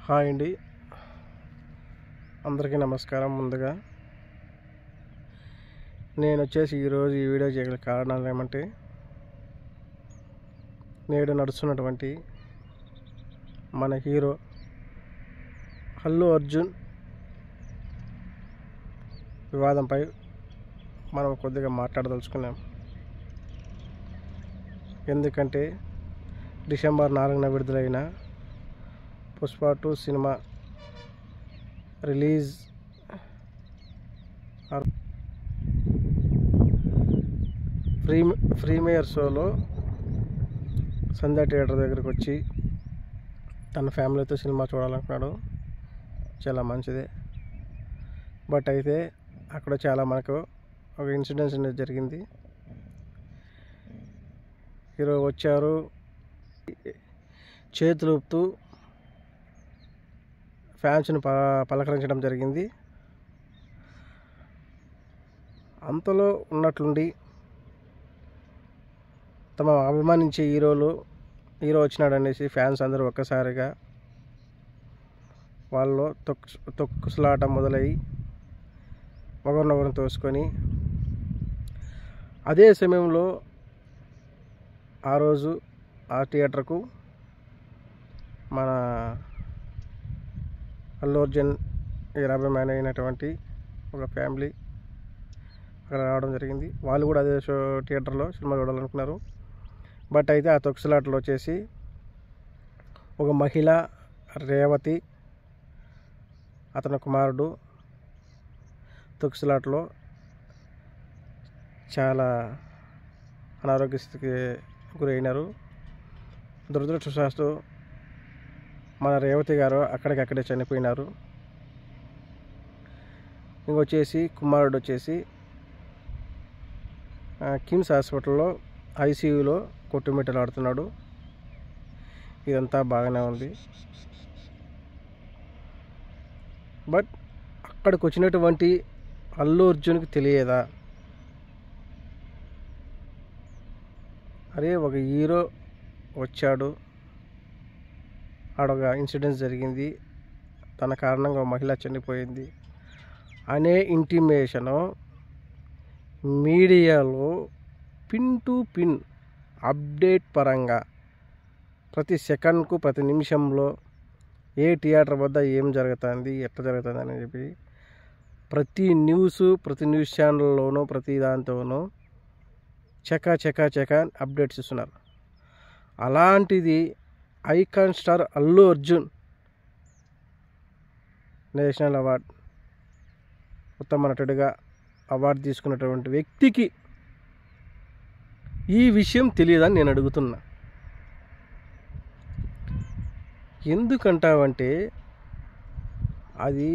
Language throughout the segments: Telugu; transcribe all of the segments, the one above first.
హాయ్ అండి, అందరికీ నమస్కారం. ముందుగా నేను వచ్చేసి ఈరోజు ఈ వీడియో చేయగల కారణాలు ఏమంటే, నేడు నడుస్తున్నటువంటి మన హీరో అల్లు అర్జున్ వివాదంపై మనం కొద్దిగా మాట్లాడదలుచుకున్నాం. ఎందుకంటే డిసెంబర్ 4న విడుదలైన పుష్ప 2 సినిమా రిలీజ్ ప్రీమియర్ షోలో సంధ్య థియేటర్ దగ్గరికి వచ్చి తన ఫ్యామిలీతో సినిమా చూడాలనుకున్నాడు. చాలా మంచిదే. బట్ అయితే అక్కడ చాలా మనకు ఒక ఇన్సిడెంట్స్ అనేది జరిగింది. హీరో వచ్చారు, చేతులు ఊపుతూ ఫ్యాన్స్ని పలకరించడం జరిగింది. అంతలో ఉన్నట్లుండి తమ అభిమానించే హీరో వచ్చినాడు అనేసి ఫ్యాన్స్ అందరూ ఒక్కసారిగా వాళ్ళు తొక్కుసలాట మొదలయ్యి ఒకరినొకరిని తోసుకొని, అదే సమయంలో ఆ రోజు ఆ థియేటర్కు మన అల్లు అర్జున్ అభిమాని అయినటువంటి ఒక ఫ్యామిలీ అక్కడ రావడం జరిగింది. వాళ్ళు కూడా అదే థియేటర్లో సినిమా చూడాలనుకున్నారు. బట్ అయితే ఆ తొక్సులాటలో వచ్చేసి ఒక మహిళ రేవతి, అతని కుమారుడు తొక్సులాటలో చాలా అనారోగ్య స్థితికి గురైనారు. దురదృష్టవశాత్తు మన రేవతి గారు అక్కడికక్కడే చనిపోయినారు. ఇంకొచ్చేసి కుమారుడు వచ్చేసి కిమ్స్ హాస్పిటల్లో ఐసీయూలో కొట్టుమిట్టలాడుతున్నాడు. ఇదంతా బాగానే ఉంది. బట్ అక్కడికి వచ్చినటువంటి అల్లు అర్జున్కి తెలియదా, అరే ఒక హీరో వచ్చాడు, ఆడొక ఇన్సిడెంట్ జరిగింది, తన కారణంగా ఒక మహిళ చనిపోయింది అనే ఇంటిమేషను మీడియాలో పిన్ టు పిన్ అప్డేట్ పరంగా ప్రతి సెకండ్కు ప్రతి నిమిషంలో ఏ థియేటర్ వద్ద ఏం జరుగుతుంది, ఎట్లా జరుగుతుంది అని చెప్పి ప్రతి న్యూస్ ఛానల్లోనూ ప్రతి దాంతోనూ చకా అప్డేట్స్ ఇస్తున్నారు. అలాంటిది icon star Allu Arjun national award ఉత్తమ నటుడిగా అవార్డు తీసుకున్నటువంటి వ్యక్తికి ఈ విషయం తెలియదని నేను అడుగుతున్నా. ఎందుకంటావంటే అది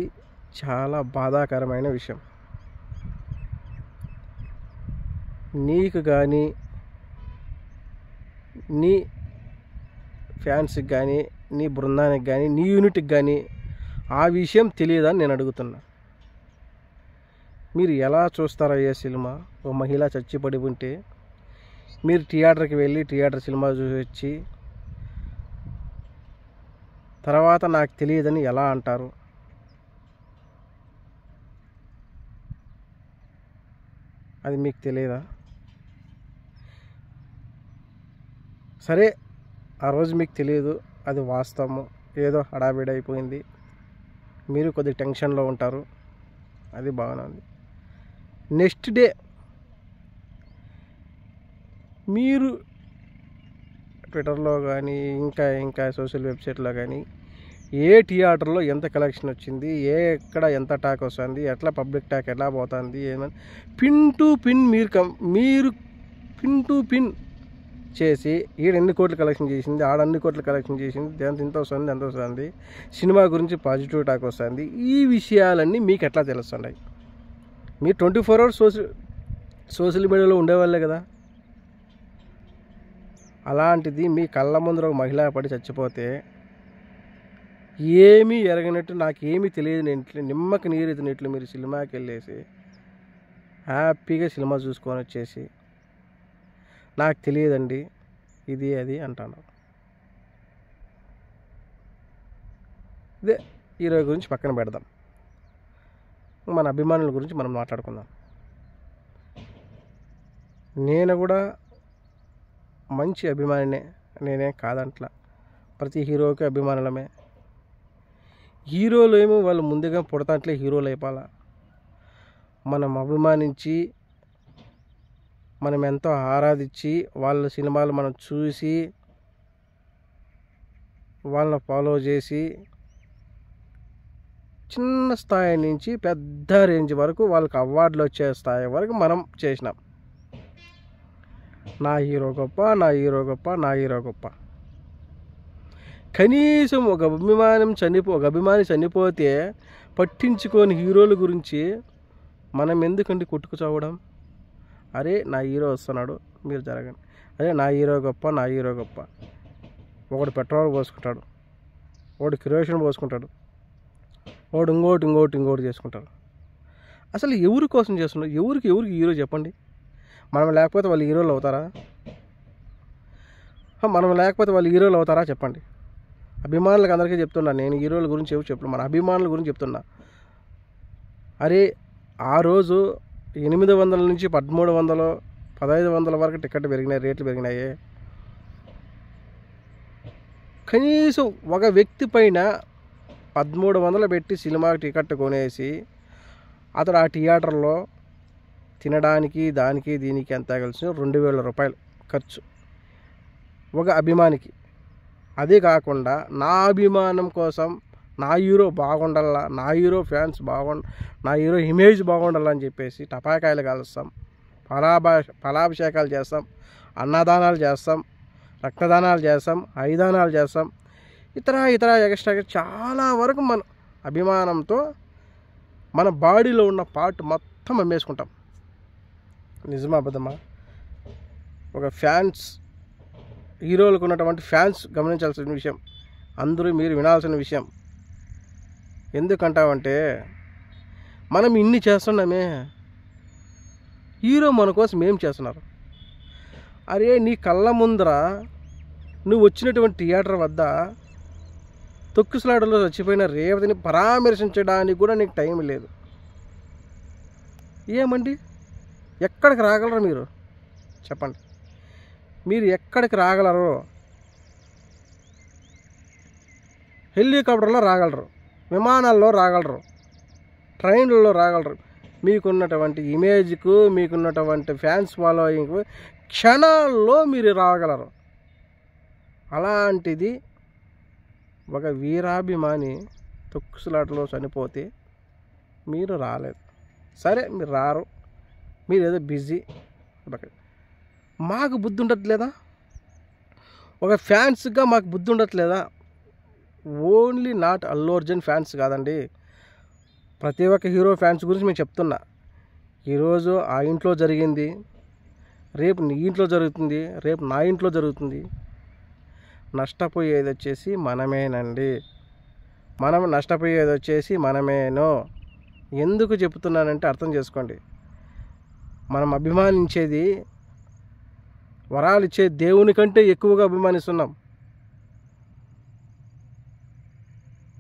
చాలా బాధాకరమైన విషయం. నీకు కానీ నీ ఫ్యాన్స్కి కానీ నీ బృందానికి కానీ నీ యూనిట్కి కానీ ఆ విషయం తెలియదని నేను అడుగుతున్నా. మీరు ఎలా చూస్తారయ్యే సినిమా? ఒక మహిళ చచ్చిపడి ఉంటే మీరు థియేటర్కి వెళ్ళి థియేటర్ సినిమా చూసి వచ్చి తర్వాత నాకు తెలియదని ఎలా అంటారు? అది మీకు తెలియదా? సరే, ఆ రోజు మీకు తెలియదు, అది వాస్తవము, ఏదో హడావిడి అయిపోయింది, మీరు కొద్దిగా టెన్షన్లో ఉంటారు, అది బాగానే ఉంది. నెక్స్ట్ డే మీరు ట్విట్టర్లో కానీ ఇంకా సోషల్ వెబ్సైట్లో కానీ ఏ థియేటర్లో ఎంత కలెక్షన్ వచ్చింది, ఎక్కడ ఎంత టాక్ వస్తుంది, ఎట్లా పబ్లిక్ టాక్ ఎలా పోతుంది, ఏమని పిన్ టు పిన్ మీరు పిన్ టు పిన్ చేసి ఈడ ఎన్ని కోట్లు కలెక్షన్ చేసింది, ఆడ అన్ని కోట్లు కలెక్షన్ చేసింది, ఎంత ఎంత వస్తుంది, సినిమా గురించి పాజిటివ్ టాక్ వస్తుంది, ఈ విషయాలన్నీ మీకు ఎట్లా తెలుస్తున్నాయి? మీరు 24 hours సోషల్ మీడియాలో ఉండేవాళ్ళే కదా. అలాంటిది మీ కళ్ళ ముందర ఒక మహిళ పడి చచ్చిపోతే ఏమీ ఎరగనట్టు, నాకేమీ తెలియదు, నేను నిమ్మకి నీరెత్తినట్లు మీరు సినిమాకి వెళ్ళేసి హ్యాపీగా సినిమా చూసుకొని వచ్చేసి నాకు తెలియదండి ఇది అది అంటాను. ఇదే హీరో గురించి పక్కన పెడదాం, మన అభిమానుల గురించి మనం మాట్లాడుకుందాం. నేను కూడా మంచి అభిమానినే, నేనే కాదంట్లా. ప్రతి హీరోకి అభిమానులమే. హీరోలు ఏమో వాళ్ళు ముందుగా పుడతాంట్లే హీరోలు అయిపోవాలా. మనం అభిమానించి, మనం ఎంతో ఆరాధించి, వాళ్ళ సినిమాలు మనం చూసి, వాళ్ళని ఫాలో చేసి, చిన్న స్థాయి నుంచి పెద్ద రేంజ్ వరకు వాళ్ళకి అవార్డులు వచ్చే స్థాయి వరకు మనం చేసినాం. నా హీరో గొప్ప, నా హీరో గొప్ప, నా హీరో గొప్ప. కనీసం ఒక అభిమాని చనిపోతే పట్టించుకొని హీరోల గురించి మనం ఎందుకండి కొట్టుకు చావడం? అరే నా హీరో వస్తున్నాడు, మీరు జరగండి. అరే నా హీరో గొప్ప, నా హీరో గొప్ప. ఒకడు పెట్రోల్ పోసుకుంటాడు, ఒకడు కిరోసిన్ పోసుకుంటాడు, ఒకడు ఇంకోటి చేసుకుంటారు. అసలు ఎవరి కోసం చేస్తున్నారు? ఎవరికి హీరో చెప్పండి? మనం లేకపోతే వాళ్ళు హీరోలు అవుతారా? మనం లేకపోతే వాళ్ళు హీరోలు అవుతారా చెప్పండి. అభిమానులకు అందరికీ చెప్తున్నా, నేను హీరోల గురించి ఎవరు చెప్తున్నా, మన అభిమానుల గురించి చెప్తున్నా. అరే ఆ రోజు 800 నుంచి 1300, 1500 వరకు టికెట్ పెరిగినాయి, రేట్లు పెరిగినాయి. కనీసం ఒక వ్యక్తి పైన 1300 పెట్టి సినిమాకి టికెట్ కొనేసి అతడు ఆ థియేటర్లో తినడానికి దానికి దీనికి ఎంత కలిసి 2000 రూపాయలు ఖర్చు ఒక అభిమానికి. అదే కాకుండా నా అభిమానం కోసం నా హీరో బాగుండాలా, నా హీరో ఫ్యాన్స్ నా హీరో ఇమేజ్ బాగుండాలని చెప్పేసి టపాకాయలు కాలుస్తాం, ఫలాభిషేకాలు చేస్తాం, అన్నదానాలు చేస్తాం, రక్తదానాలు చేస్తాం, ఐదానాలు చేస్తాం, ఇతర ఎక్స్ట్రా చాలా వరకు మన అభిమానంతో మన బాడీలో ఉన్న పార్ట్ మొత్తం అమ్మేసుకుంటాం. నిజమా అబద్ధమా? ఒక ఫ్యాన్స్, హీరోలకు ఉన్నటువంటి ఫ్యాన్స్ గమనించాల్సిన విషయం, అందరూ మీరు వినాల్సిన విషయం. ఎందుకంటావంటే మనం ఇన్ని చేస్తున్నామే, హీరో మన కోసం ఏం చేస్తున్నారు? అరే నీ కళ్ళ ముందర నువ్వు వచ్చినటువంటి థియేటర్ వద్ద తొక్కిసలాటలో చచ్చిపోయిన రేవతిని పరామర్శించడానికి కూడా నీకు టైం లేదు. ఏమండి, ఎక్కడికి రాగలరు మీరు చెప్పండి? మీరు ఎక్కడికి రాగలరు? హెలికాప్టర్లో రాగలరు, విమానాల్లో రాగలరు, ట్రైన్లలో రాగలరు. మీకున్నటువంటి ఇమేజ్కు, మీకున్నటువంటి ఫ్యాన్స్ ఫాలోయింగ్కు క్షణాల్లో మీరు రాగలరు. అలాంటిది ఒక వీరాభిమాని తొక్కుసలాటలో చనిపోతే మీరు రాలేదు. సరే మీరు రారు, మీరు ఏదో బిజీ. మాకు బుద్ధి ఉండట్లేదా? ఒక ఫ్యాన్స్గా మాకు బుద్ధి ఉండట్లేదా? Only not Allu Arjun fans కాదండి, ప్రతి ఒక్క హీరో ఫ్యాన్స్ గురించి మేము చెప్తున్నా. ఈరోజు ఆ ఇంట్లో జరిగింది, రేపు నీ ఇంట్లో జరుగుతుంది, రేపు నా ఇంట్లో జరుగుతుంది. నష్టపోయేది వచ్చేసి మనమేనండి, మనం నష్టపోయేది వచ్చేసి మనమేనో. ఎందుకు చెప్తున్నానంటే అర్థం చేసుకోండి. మనం అభిమానించేది, వరాలు ఇచ్చే దేవుని కంటే ఎక్కువగా అభిమానిస్తున్నాం.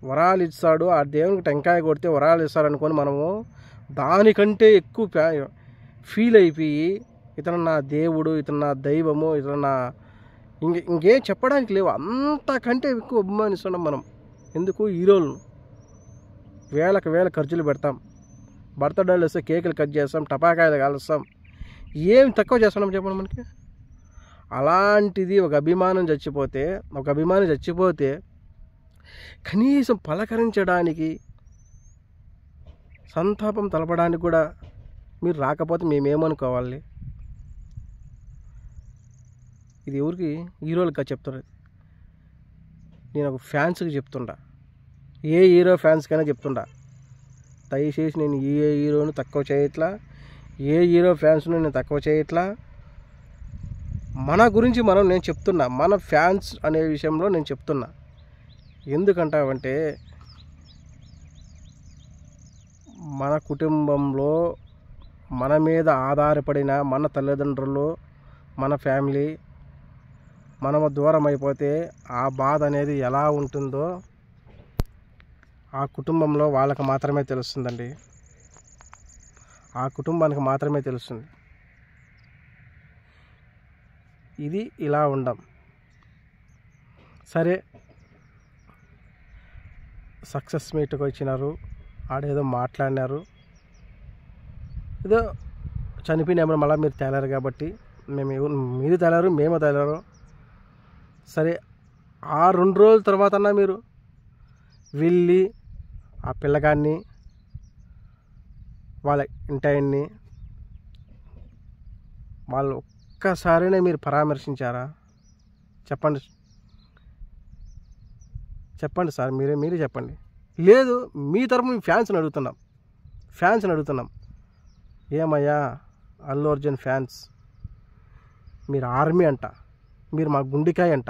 వరాలు ఇస్తాడు, ఆ దేవునికి టెంకాయ కొడితే వరాలు ఇస్తారనుకొని మనము దానికంటే ఎక్కువ ఫీల్ అయిపోయి ఇతను నా దేవుడు, ఇతను నా దైవము, ఇతను నా ఇంకేం చెప్పడానికి లేవు, అంతకంటే ఎక్కువ అభిమానిస్తున్నాం మనం. ఎందుకు? హీరోలను వేల ఖర్చులు పెడతాం, బర్త్డేలు వస్తే కేకులు కట్ చేస్తాం, టపాకాయలు కాలుస్తాం. ఏం తక్కువ చేస్తున్నాం చెప్పండి మనకి? అలాంటిది ఒక అభిమాని చచ్చిపోతే కనీసం పలకరించడానికి, సంతాపం తెలపడానికి కూడా మీరు రాకపోతే మేమేమనుకోవాలి? ఇది ఎవరికి? హీరోలకు చెప్తున్నది. నేను ఒక ఫ్యాన్స్కి చెప్తుండా, ఏ హీరో ఫ్యాన్స్కైనా చెప్తుండా, దయచేసి నేను ఏ హీరోను తక్కువ చేయట్లా, ఏ హీరో ఫ్యాన్స్ను నేను తక్కువ చేయట్లా. మన గురించి నేను చెప్తున్నా, మన ఫ్యాన్స్ అనే విషయంలో నేను చెప్తున్నా. ఎందుకంటావంటే మన కుటుంబంలో మన మీద ఆధారపడిన మన తల్లిదండ్రులు, మన ఫ్యామిలీ మనము దూరం అయిపోతే ఆ బాధ అనేది ఎలా ఉంటుందో ఆ కుటుంబంలో వాళ్ళకి మాత్రమే తెలుస్తుందండి. ఆ కుటుంబానికి మాత్రమే తెలుస్తుంది. ఇది ఇలా ఉండం. సరే, సక్సెస్ మీట్కి వచ్చినారు, ఆడేదో మాట్లాడినారు, ఏదో చనిపోయినామో మళ్ళీ మీరు తేలారు కాబట్టి మీరు తేలారు, మేము తేలారు. సరే, ఆ 2 రోజుల తర్వాత మీరు వెళ్ళి ఆ పిల్లగాన్ని వాళ్ళ ఇంటాయన్ని వాళ్ళు ఒక్కసారినే మీరు పరామర్శించారా? చెప్పండి సార్, మీరే చెప్పండి. లేదు, మీ తరపు ఫ్యాన్స్ని అడుగుతున్నాం. ఏమయ్యా అల్లు అర్జున్ ఫ్యాన్స్, మీరు ఆర్మీ అంట, మీరు మా గుండెకాయ అంట.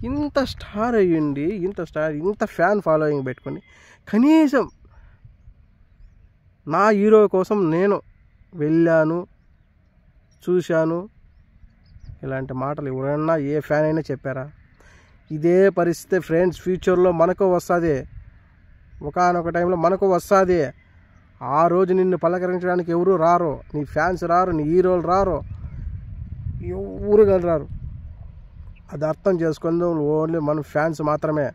ఇంత స్టార్ అయ్యండి, ఇంత ఫ్యాన్ ఫాలోయింగ్ పెట్టుకొని కనీసం నా హీరో కోసం నేను వెళ్ళాను, చూశాను, ఇలాంటి మాటలు ఎవరైనా ఏ ఫ్యాన్ అయినా చెప్పారా? ఇదే పరిస్థితి ఫ్రెండ్స్ ఫ్యూచర్లో మనకు వస్తుంది. ఒకానొక టైంలో మనకు వస్తుంది. ఆ రోజు నిన్ను పలకరించడానికి ఎవరు రారు, నీ ఫ్యాన్స్ రారు, నీ హీరోలు రారు, ఎవరు రారు. అది అర్థం చేసుకుంది ఓన్లీ మన ఫ్యాన్స్ మాత్రమే.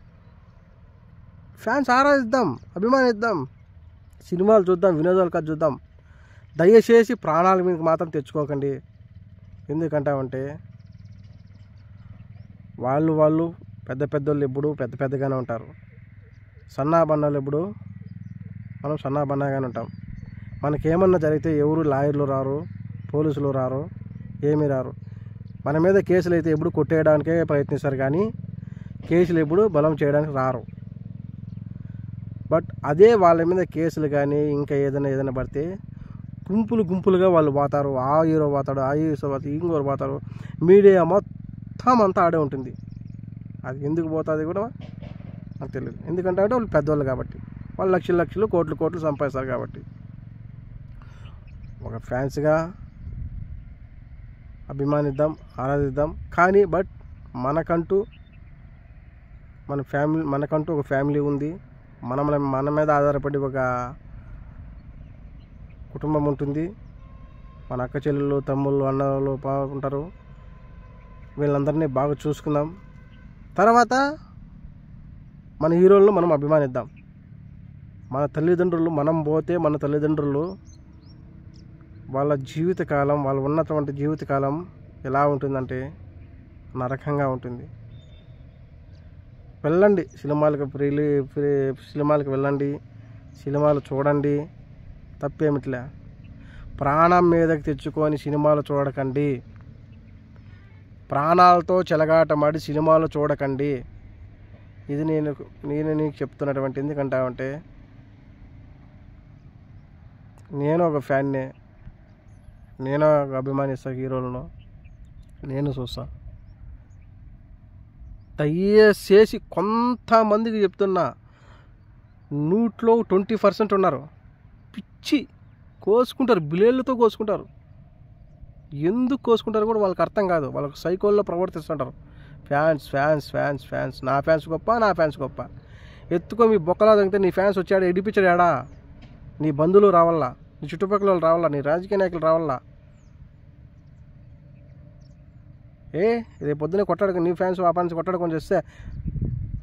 ఫ్యాన్స్ ఆరాధిద్దాం, అభిమానిద్దాం, సినిమాలు చూద్దాం, వినోదాలు కాదు చూద్దాం. దయచేసి ప్రాణాల మీదకి మాత్రం తెచ్చుకోకండి. ఎందుకంటామంటే వాళ్ళు పెద్దోళ్ళు ఎప్పుడు పెద్దగానే ఉంటారు. సన్నాబన్నాలు ఎప్పుడు మనం సన్నాబన్నాగానే ఉంటాం. మనకేమన్నా జరిగితే ఎవరు లాయర్లు రారు, పోలీసులు రారు, ఏమీ రారు. మన మీద కేసులు అయితే ఎప్పుడు కొట్టేయడానికే ప్రయత్నిస్తారు, కానీ కేసులు ఎప్పుడు బలం చేయడానికి రారు. బట్ అదే వాళ్ళ మీద కేసులు కానీ ఇంకా ఏదైనా పడితే గుంపులుగా వాళ్ళు పోతారు. ఆ హీరో పోతాడు, ఆ హీరో పోతాడు, ఇంకోరు పోతారు. మీడియా మొత్తం అంతా ఆడే ఉంటుంది. అది ఎందుకు పోతుంది కూడా నాకు తెలియదు. ఎందుకంటే వాళ్ళు పెద్దవాళ్ళు కాబట్టి, వాళ్ళు లక్షలు కోట్లు సంపాదిస్తారు కాబట్టి. ఒక ఫ్యాన్స్గా అభిమానిద్దాం, ఆరాధిద్దాం. కానీ బట్ మనకంటూ ఒక ఫ్యామిలీ ఉంది. మన మీద ఆధారపడి ఒక కుటుంబం ఉంటుంది. మన అక్క చెల్లెళ్ళు, తమ్ముళ్ళు, అన్నలు ఉంటారు. వీళ్ళందరినీ బాగా చూసుకుందాం. తర్వాత మన హీరోలను మనం అభిమానిద్దాం. మన తల్లిదండ్రులు, మనం పోతే మన తల్లిదండ్రులు వాళ్ళ జీవితకాలం, వాళ్ళు ఉన్నటువంటి జీవితకాలం ఎలా ఉంటుందంటే నరకంగా ఉంటుంది. వెళ్ళండి సినిమాలకు, సినిమాలకు వెళ్ళండి, సినిమాలు చూడండి, తప్పేమిట్లే. ప్రాణం మీదకి తెచ్చుకొని సినిమాలు చూడకండి. ప్రాణాలతో చెలగాటమాడి సినిమాలు చూడకండి. ఇది నేను నీకు చెప్తున్నటువంటి. ఎందుకంటావంటే నేను ఒక ఫ్యాన్నే, నేను ఒక అభిమానిస్తాను హీరోలను, నేను చూస్తా. దయచేసి కొంతమందికి చెప్తున్నా, 100లో 20% ఉన్నారు పిచ్చి కోసుకుంటారు, బిలేళ్ళతో కోసుకుంటారు. ఎందుకు కోసుకుంటారు కూడా వాళ్ళకి అర్థం కాదు. వాళ్ళకి సైకోల్లో ప్రవర్తిస్తుంటారు. ఫ్యాన్స్, నా ఫ్యాన్స్ గొప్ప. ఎత్తుకో మీ బొక్కలా తగ్గితే నీ ఫ్యాన్స్ వచ్చాడు, ఎడిపించాడా? నీ బంధువులు రావాలా, నీ చుట్టుపక్కల వాళ్ళు రావాలా, నీ రాజకీయ నాయకులు రావాలా? రేపు పొద్దునే నీ ఫ్యాన్స్ ఆ ఫ్యాన్స్ కొట్టాడుకొని చేస్తే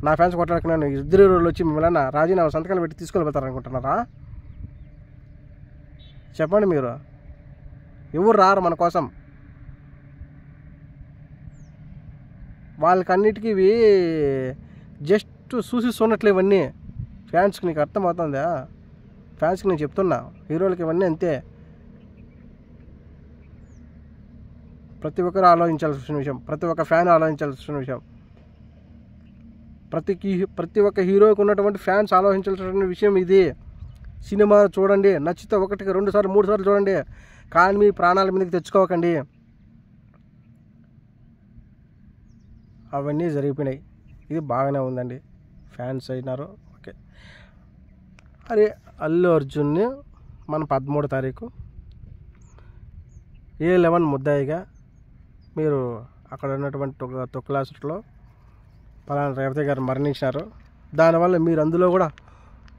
నా ఫ్యాన్స్ కొట్టాడుకున్నాను, 2 రోజులు వచ్చి మిమ్మల్ని రాజీనామా సంతకాలు పెట్టి తీసుకొని వెళ్తారనుకుంటున్నారా? చెప్పండి. మీరు ఎవరు రారు మన కోసం. వాళ్ళకన్నిటికీ ఇవి జస్ట్ చూసిస్తున్నట్లు ఇవన్నీ. ఫ్యాన్స్కి నీకు అర్థమవుతుందా? ఫ్యాన్స్కి నేను చెప్తున్నా, హీరోలకి ఇవన్నీ అంతే. ప్రతి ఒక్కరు ఆలోచించాల్సిన విషయం, ప్రతి ఒక్క ఫ్యాన్ ఆలోచించాల్సిన విషయం, ప్రతి ఒక్క హీరోకి ఉన్నటువంటి ఫ్యాన్స్ ఆలోచించాల్సిన విషయం ఇది. సినిమా చూడండి, నచ్చితే 1, 2 సార్లు 3 సార్లు చూడండి, కానీ మీ ప్రాణాల మీదకి తెచ్చుకోకండి. అవన్నీ జరిగిపోయినాయి. ఇది బాగానే ఉందండి, ఫ్యాన్స్ అయినారు, ఓకే. అరే అల్లు అర్జున్ని మన 13వ తారీఖు A11 ముద్దాయిగా మీరు అక్కడ ఉన్నటువంటి తొక్లాసులో పలానా రేవతి గారు మరణించినారు, దానివల్ల మీరు అందులో కూడా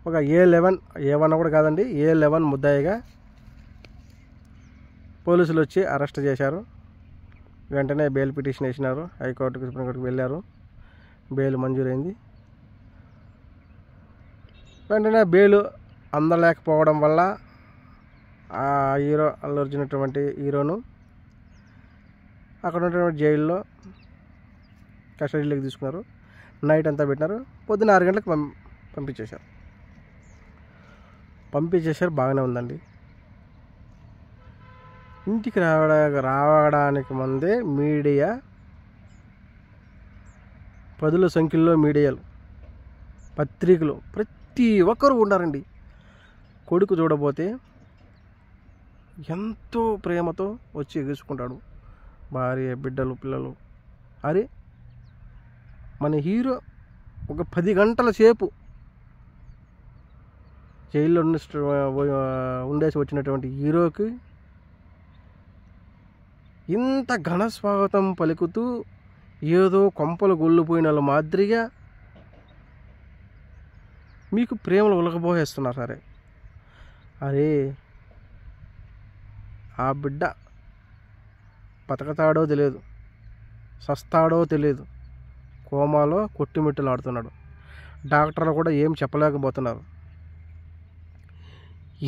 ఒక A11 కూడా కాదండి, A11 ముద్దాయిగా పోలీసులు వచ్చి అరెస్ట్ చేశారు. వెంటనే బెయిల్ పిటిషన్ వేసినారు, హైకోర్టుకు సుప్రీంకోర్టుకు వెళ్ళారు, బెయిల్ మంజూరైంది. వెంటనే బెయిల్ అందలేకపోవడం వల్ల ఆ హీరో అల్లు అర్జున్ హీరోను అక్కడ ఉన్నటువంటి జైల్లో కస్టడీలోకి తీసుకున్నారు. నైట్ అంతా పెట్టినారు, పొద్దున్న 6 గంటలకు పంపించేశారు. బాగానే ఉందండి. ఇంటికి రావడానికి ముందే మీడియా, పదుల సంఖ్యలో మీడియాలు, పత్రికలు, ప్రతి ఒక్కరు ఉన్నారండి. కొడుకు చూడబోతే ఎంతో ప్రేమతో వచ్చి ఎగుసుకుంటాడు, భార్య, బిడ్డలు, పిల్లలు. అరే మన హీరో ఒక 10 గంటల సేపు జైల్లో ఉండేసి వచ్చినటువంటి హీరోకి ఇంత ఘన స్వాగతం పలుకుతూ ఏదో కొంపలు గొల్లిపోయిన మాదిరిగా మీకు ప్రేమలు ఉలకబోసేస్తున్నారు. సరే, అరే ఆ బిడ్డ బతకతాడో తెలియదు, సస్తాడో తెలియదు, కోమాలో కొట్టుమిట్టులాడుతున్నాడు. డాక్టర్లు కూడా ఏం చెప్పలేకపోతున్నారు.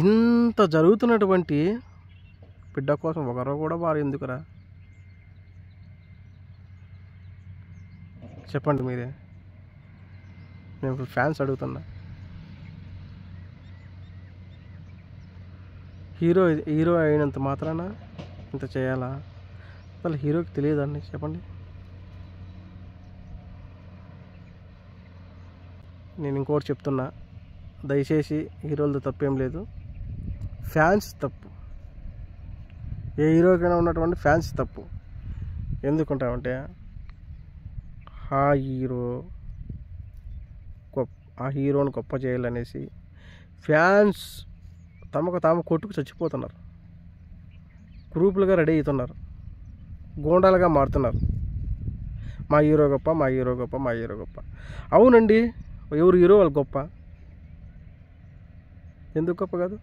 ఇంత జరుగుతున్నటువంటి బిడ్డ కోసం ఒకరు కూడా వారు ఎందుకురా? చెప్పండి మీరే. నేను ఇప్పుడు ఫ్యాన్స్ అడుగుతున్నా. హీరో అయినంత మాత్రాన ఇంత చేయాలా? అసలు హీరోకి తెలియదండి, చెప్పండి. నేను ఇంకోటి చెప్తున్నా, దయచేసి హీరోలతో తప్పేం లేదు, ఫ్యాన్స్ తప్పు. ఏ హీరోకైనా ఉన్నటువంటి ఫ్యాన్స్ తప్పు. ఎందుకుంటామంటే ఆ హీరోని గొప్ప చేయాలనేసి ఫ్యాన్స్ తమకు తాము కొట్టుకు చచ్చిపోతున్నారు, గ్రూపులుగా రెడీ అవుతున్నారు, గోండాలుగా మారుతున్నారు. మా హీరో గొప్ప, మా హీరో గొప్ప, మా హీరో గొప్ప. అవునండి, ఎవరు హీరో వాళ్ళు గొప్ప. ఎందుకు గొప్ప కాదు?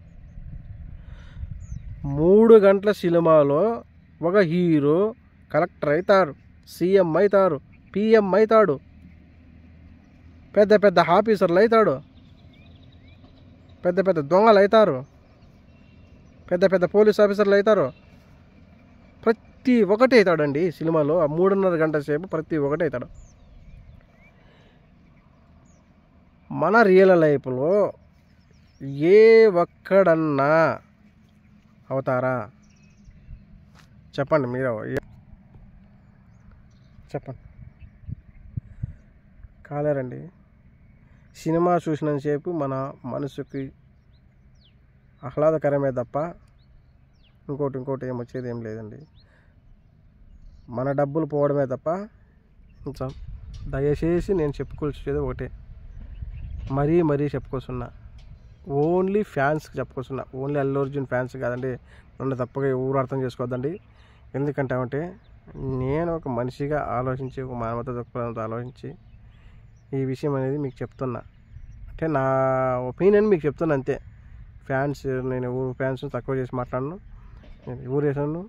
3 గంటల సినిమాలో ఒక హీరో కలెక్టర్ అవుతాడు, సీఎం అవుతాడు, పిఎం అవుతాడు, పెద్ద పెద్ద ఆఫీసర్లు అవుతాడు, పెద్ద పెద్ద దొంగలు అవుతారు, పెద్ద పెద్ద పోలీస్ ఆఫీసర్లు అవుతారు. ప్రతి ఒక్కటి అవుతాడండి సినిమాలో. ఆ 3.5 గంటల సేపు ప్రతి ఒక్కటి అవుతాడు. మన రియల్ లైఫ్లో ఏ ఒక్కడన్నా అవుతారా? చెప్పండి, మీరు చెప్పండి. కాలేరండి. సినిమా చూసినంతసేపు మన మనసుకి ఆహ్లాదకరమే తప్ప ఇంకోటి ఏమొచ్చేది ఏం లేదండి. మన డబ్బులు పోవడమే తప్ప. కొంచెం దయచేసి నేను చెప్పుకొచ్చేది ఒకటే, మరీ చెప్పుకొస్తున్నా, ఓన్లీ ఫ్యాన్స్కి చెప్పుకొస్తున్నా. ఓన్లీ అల్లు అర్జున్ ఫ్యాన్స్ కాదండి, నన్ను తప్పగా ఎవరు అర్థం చేసుకోవద్దండి. ఎందుకంటే నేను ఒక మనిషిగా ఆలోచించి, ఒక మానవత దృక్పథంతో ఆలోచించి ఈ విషయం అనేది మీకు చెప్తున్నా. అంటే నా ఒపీనియన్ మీకు చెప్తున్నా అంతే. నేను ఎవరు ఫ్యాన్స్ తక్కువ చేసి మాట్లాడను, నేను ఎవరు వేసాను.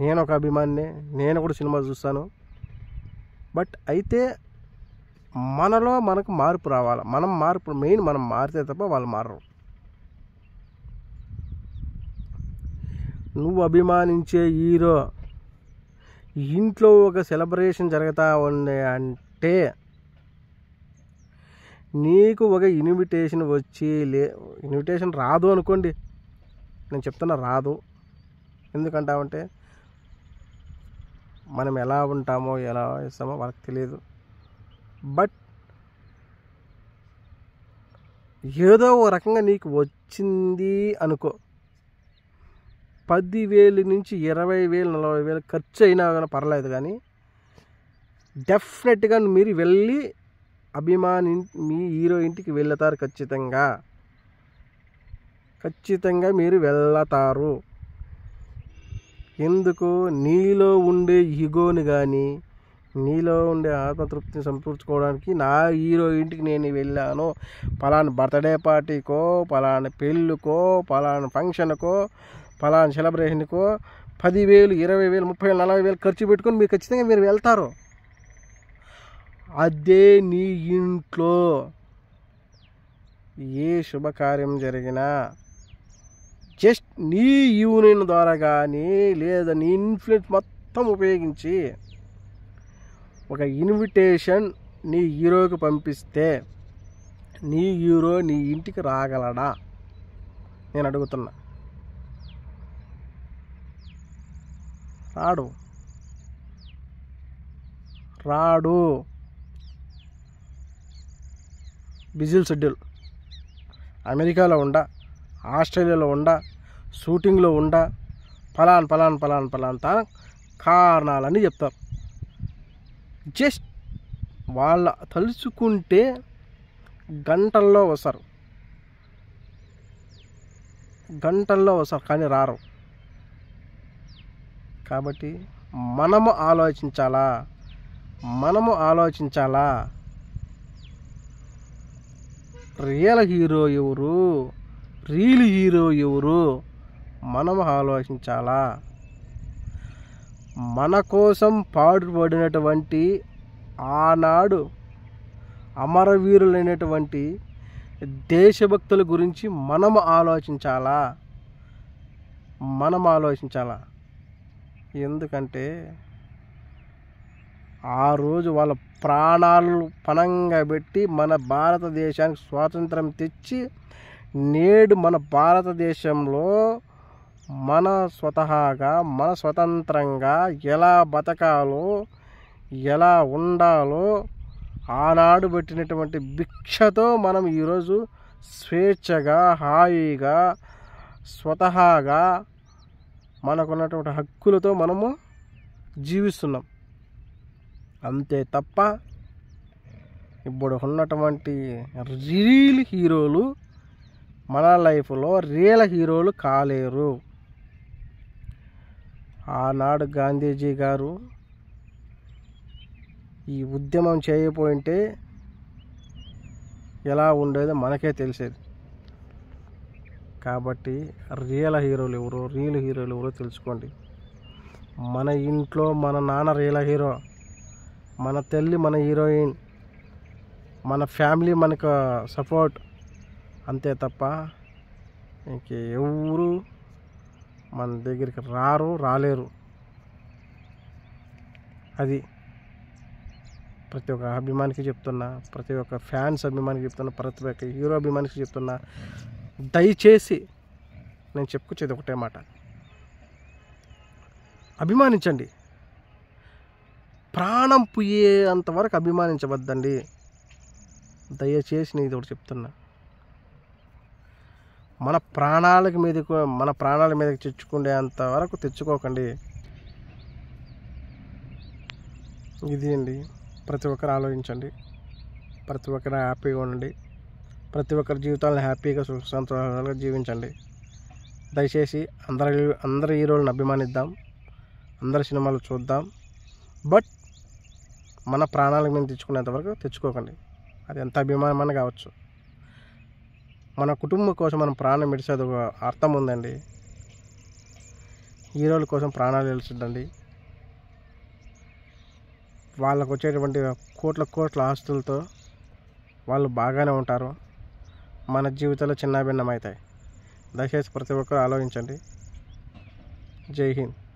నేను ఒక అభిమానినే, నేను కూడా సినిమా చూస్తాను. బట్ అయితే మనకు మార్పు రావాలి. మనం మారితే తప్ప వాళ్ళు మారరు. నువ్వు అభిమానించే హీరో ఇంట్లో ఒక సెలబ్రేషన్ జరుగుతూ ఉంది అంటే నీకు ఒక ఇన్విటేషన్ రాదు అనుకోండి. నేను చెప్తున్నా, రాదు. ఎందుకంటామంటే మనం ఎలా ఉంటామో ఎలా ఇస్తామో వాళ్ళకి తెలియదు. బట్ ఏదో ఒక రకంగా నీకు వచ్చింది అనుకో, 10,000 నుంచి 20,000 40,000 ఖర్చు అయినా కానీ పర్లేదు, కానీ డెఫినెట్గా మీరు వెళ్ళి మీ హీరో ఇంటికి వెళ్తారు. ఖచ్చితంగా మీరు వెళ్తారు. ఎందుకు? నీలో ఉండే ఈగోని కానీ, నీలో ఉండే ఆత్మతృప్తిని సమకూర్చుకోవడానికి నా హీరో ఇంటికి నేను వెళ్ళాను, పలానా బర్త్డే పార్టీకో, పలానా పెళ్ళికో, పలానా ఫంక్షన్కో, పలానా సెలబ్రేషన్కో 10,000, 20,000, 30,000, 40,000 ఖర్చు పెట్టుకొని మీరు ఖచ్చితంగా మీరు వెళ్తారు. అదే నీ ఇంట్లో ఏ శుభకార్యం జరిగినా జస్ట్ నీ యూనియన్ ద్వారా కానీ లేదా నీ ఇన్ఫ్లుయెన్స్ మొత్తం ఉపయోగించి ఒక ఇన్విటేషన్ నీ హీరోకి పంపిస్తే నీ హీరో నీ ఇంటికి రాగలడా నేను అడుగుతున్నా. రాడు. బిజీ షెడ్యూల్, అమెరికాలో ఉండా, ఆస్ట్రేలియాలో ఉండా, షూటింగ్లో ఉండా, పలానా కారణాలని చెప్తారు. జస్ట్ వాళ్ళ తలుచుకుంటే గంటల్లో వస్తారు కానీ రారు. కాబట్టి మనము ఆలోచించాలా రియల్ హీరో ఎవరు, రీల్ హీరో ఎవరు మనము ఆలోచించాలా. మన కోసం పాటుపడినటువంటి ఆనాడు అమరవీరులైనటువంటి దేశభక్తుల గురించి మనం ఆలోచించాలా. ఎందుకంటే ఆ రోజు వాళ్ళ ప్రాణాలు పణంగా పెట్టి మన భారతదేశానికి స్వాతంత్రం తెచ్చి నేడు మన భారతదేశంలో మన స్వతహాగా మన స్వతంత్రంగా ఎలా బతకాలో ఎలా ఉండాలో ఆనాడు పెట్టినటువంటి భిక్షతో మనం ఈరోజు స్వేచ్ఛగా హాయిగా స్వతహాగా మనకున్నటువంటి హక్కులతో మనము జీవిస్తున్నాం. అంతే తప్ప ఇప్పుడు ఉన్నటువంటి రియల్ హీరోలు మన లైఫ్లో రియల్ హీరోలు కాలేరు. ఆనాడు గాంధీజీ గారు ఈ ఉద్యమం చేయకపోయింటే ఎలా ఉండేదో మనకే తెలిసేది. కాబట్టి రియల్ హీరోలు ఎవరో తెలుసుకోండి. మన ఇంట్లో మన నాన్న రియల్ హీరో, మన తల్లి మన హీరోయిన్, మన ఫ్యామిలీ మనకు సపోర్ట్. అంతే తప్ప ఇంకెవరు మన దగ్గరికి రాలేరు. అది ప్రతి ఒక్క అభిమానికి చెప్తున్నా, ప్రతి ఒక్క ఫ్యాన్స్ అభిమానికి చెప్తున్నా, ప్రతి ఒక్క హీరో అభిమానికి చెప్తున్నా, దయచేసి నేను చెప్పుకొచ్చేది ఒకటే మాట, అభిమానించండి. ప్రాణం పోయేంతవరకు అభిమానించవద్దండి. దయచేసి నేను ఇది ఒకటి చెప్తున్నా. మన ప్రాణాల మీదకి తెచ్చుకునేంత వరకు తెచ్చుకోకండి. ఇది అండి. ప్రతి ఒక్కరు ఆలోచించండి. ప్రతి ఒక్కరు హ్యాపీగా ఉండండి. ప్రతి ఒక్కరి జీవితాలను హ్యాపీగా సుఖ సంతోషాలుగా జీవించండి. దయచేసి అందరి హీరోలను అభిమానిద్దాం, అందరి సినిమాలు చూద్దాం. బట్ మన ప్రాణాల మీద తెచ్చుకునేంత వరకు తెచ్చుకోకండి. అది ఎంత అభిమానమైన కావచ్చు. మన కుటుంబం కోసం మనం ప్రాణం విడిచేది ఒక అర్థం ఉందండి. హీరోల కోసం ప్రాణాలు విడిచిద్దండి. వాళ్ళకు వచ్చేటువంటి కోట్ల ఆస్తులతో వాళ్ళు బాగానే ఉంటారు. మన జీవితాలు చిన్నాభిన్నమవుతాయి. దయచేసి ప్రతి ఒక్కరు ఆలోచించండి. జై హింద్.